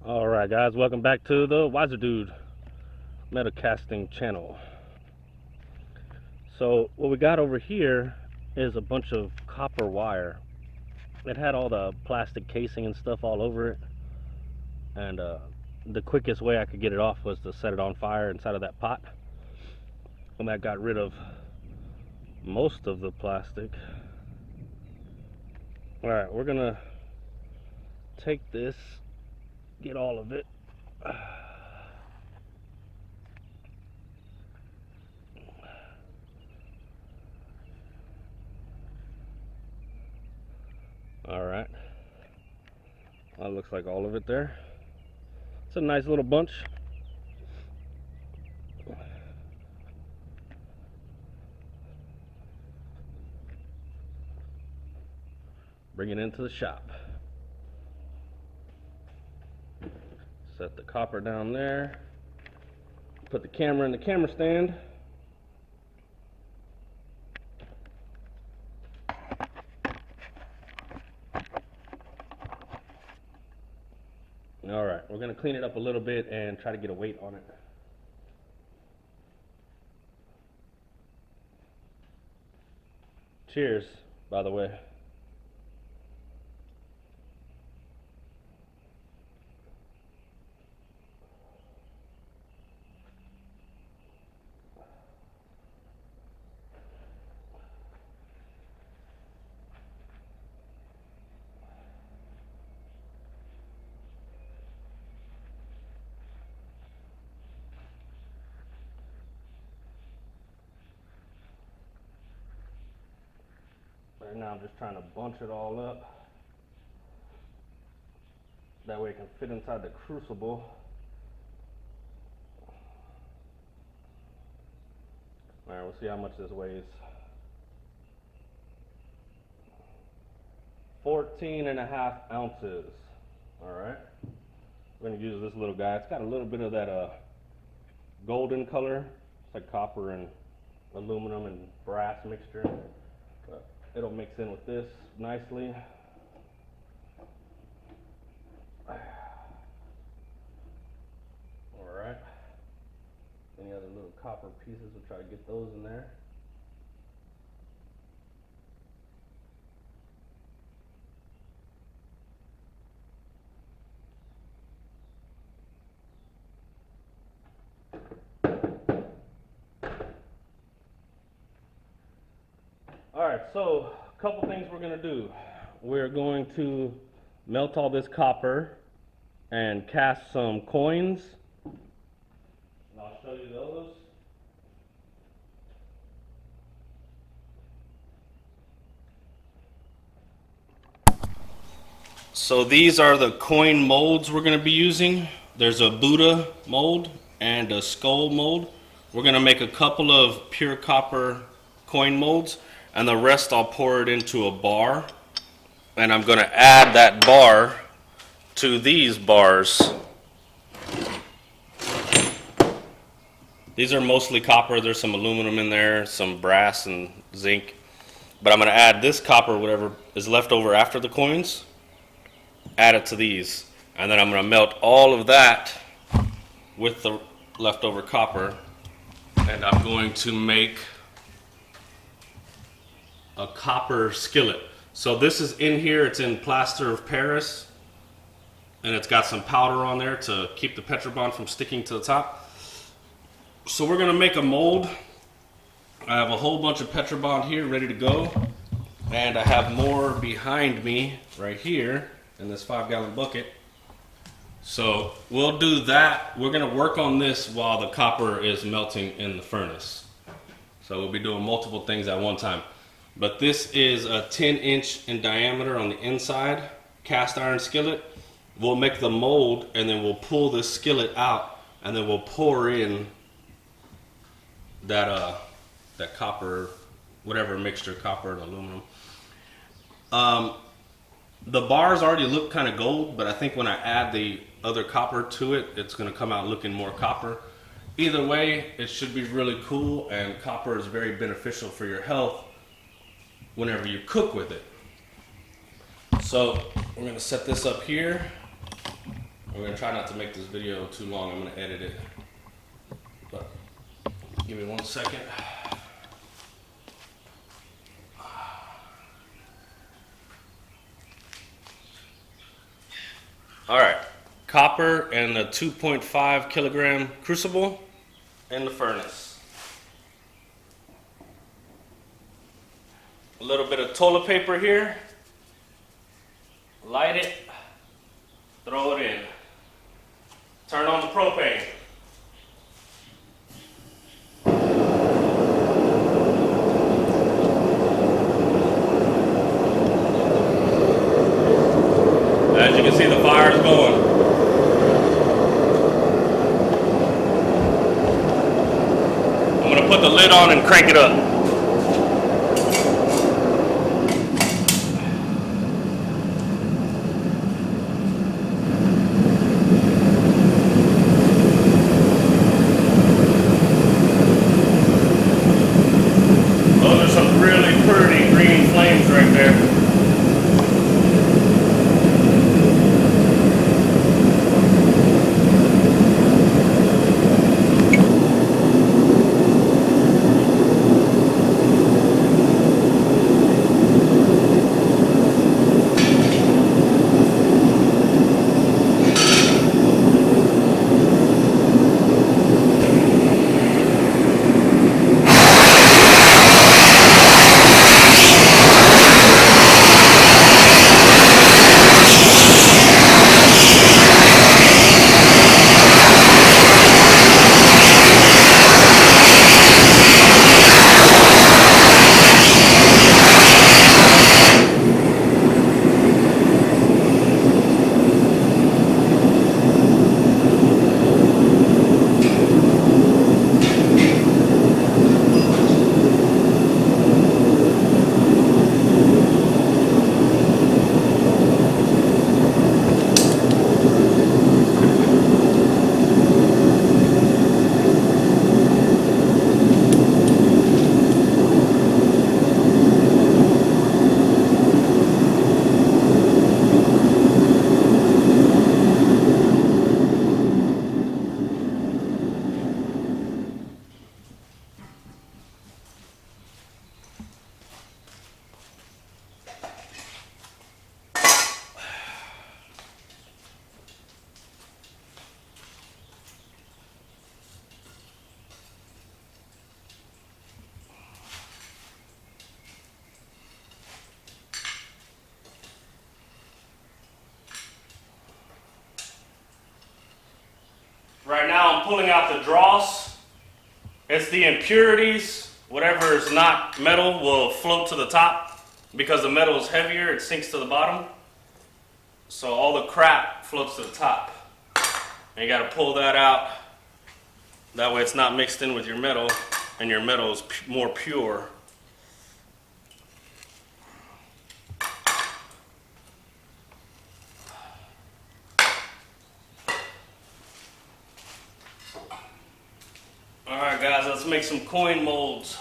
Alright guys, welcome back to the Wiser Dude Metal Casting channel. So what we got over here is a bunch of copper wire. It had all the plastic casing and stuff all over it, and the quickest way I could get it off was to set it on fire inside of that pot, and that got rid of most of the plastic. Alright, we're gonna take this, get all of it. Alright, that looks like all of it there. It's a nice little bunch. Bring it into the shop. Set the copper down there. Put the camera in the camera stand. All right, we're gonna clean it up a little bit and try to get a weight on it. Cheers, by the way. Right now I'm just trying to bunch it all up. That way it can fit inside the crucible. All right, we'll see how much this weighs. 14.5 ounces. All right, we're gonna use this little guy. It's got a little bit of that golden color. It's like copper and aluminum and brass mixture. But it'll mix in with this nicely. All right. Any other little copper pieces, we'll try to get those in there. All right, so a couple things we're gonna do. We're going to melt all this copper and cast some coins. And I'll show you those. So these are the coin molds we're gonna be using. There's a Buddha mold and a skull mold. We're gonna make a couple of pure copper coin molds, and the rest I'll pour it into a bar, and I'm gonna add that bar to these bars. These are mostly copper. There's some aluminum in there, some brass and zinc, but I'm gonna add this copper, whatever is left over after the coins, add it to these, and then I'm gonna melt all of that with the leftover copper, and I'm going to make a copper skillet. So this is in here, it's in plaster of Paris, and it's got some powder on there to keep the Petrobond from sticking to the top. So we're gonna make a mold. I have a whole bunch of Petrobond here ready to go, and I have more behind me right here in this 5-gallon bucket. So we'll do that. We're gonna work on this while the copper is melting in the furnace. So we'll be doing multiple things at one time. But this is a 10-inch in diameter on the inside cast iron skillet. We'll make the mold, and then we'll pull this skillet out, and then we'll pour in that that copper, whatever mixture, copper and aluminum. The bars already look kind of gold, but I think when I add the other copper to it, it's going to come out looking more copper. Either way, it should be really cool, and copper is very beneficial for your health whenever you cook with it. So we're going to set this up here, We're gonna try not to make this video too long. I'm gonna edit it. But give me 1 second. All right, copper and the 2.5 kilogram crucible in the furnace. A little bit of toilet paper here. Light it, throw it in. Turn on the propane. As you can see, the fire is going. I'm gonna put the lid on and crank it up. Those are some really pretty green flames right there. Right now I'm pulling out the dross. It's the impurities. Whatever is not metal will float to the top. Because the metal is heavier, it sinks to the bottom. So all the crap floats to the top. And you gotta pull that out. That way it's not mixed in with your metal and your metal is more pure. Alright guys, let's make some coin molds.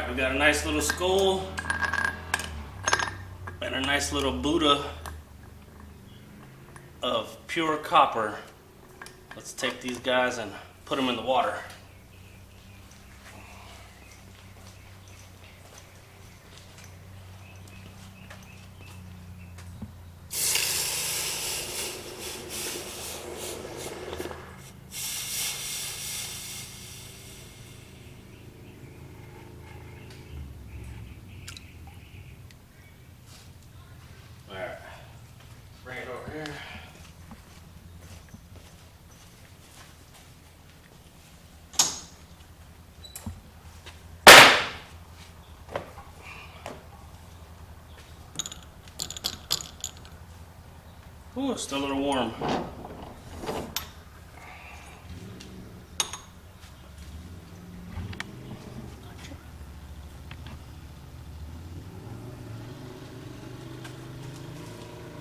Alright, we got a nice little skull and a nice little Buddha of pure copper. Let's take these guys and put them in the water. Alright, bring it over here. Ooh, it's still a little warm.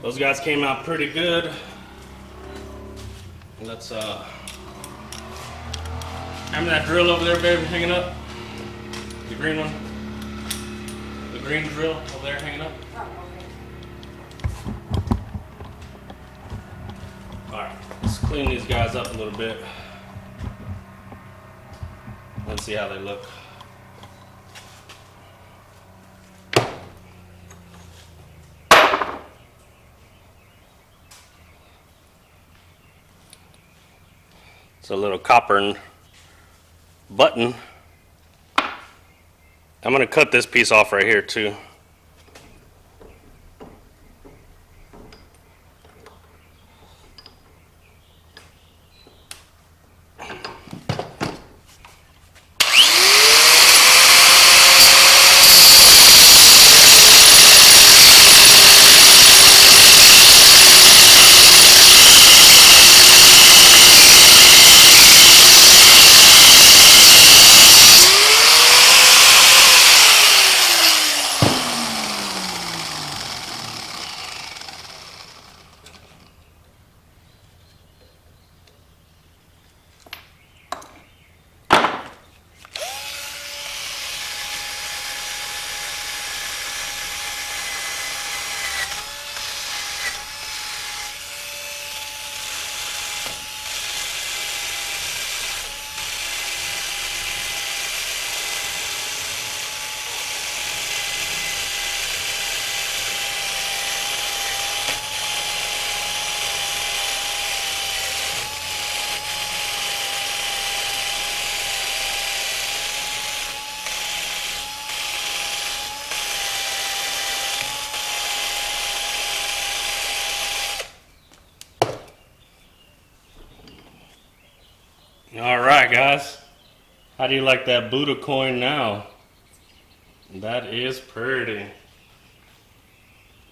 Those guys came out pretty good. Let's remember that drill over there, baby, hanging up? The green one? The green drill over there hanging up? Alright, let's clean these guys up a little bit. Let's see how they look. It's a little copper button. I'm going to cut this piece off right here too. Alright guys, how do you like that Buddha coin now? That is pretty.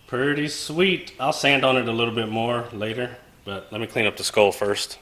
Pretty sweet. I'll sand on it a little bit more later, but let me clean up the skull first.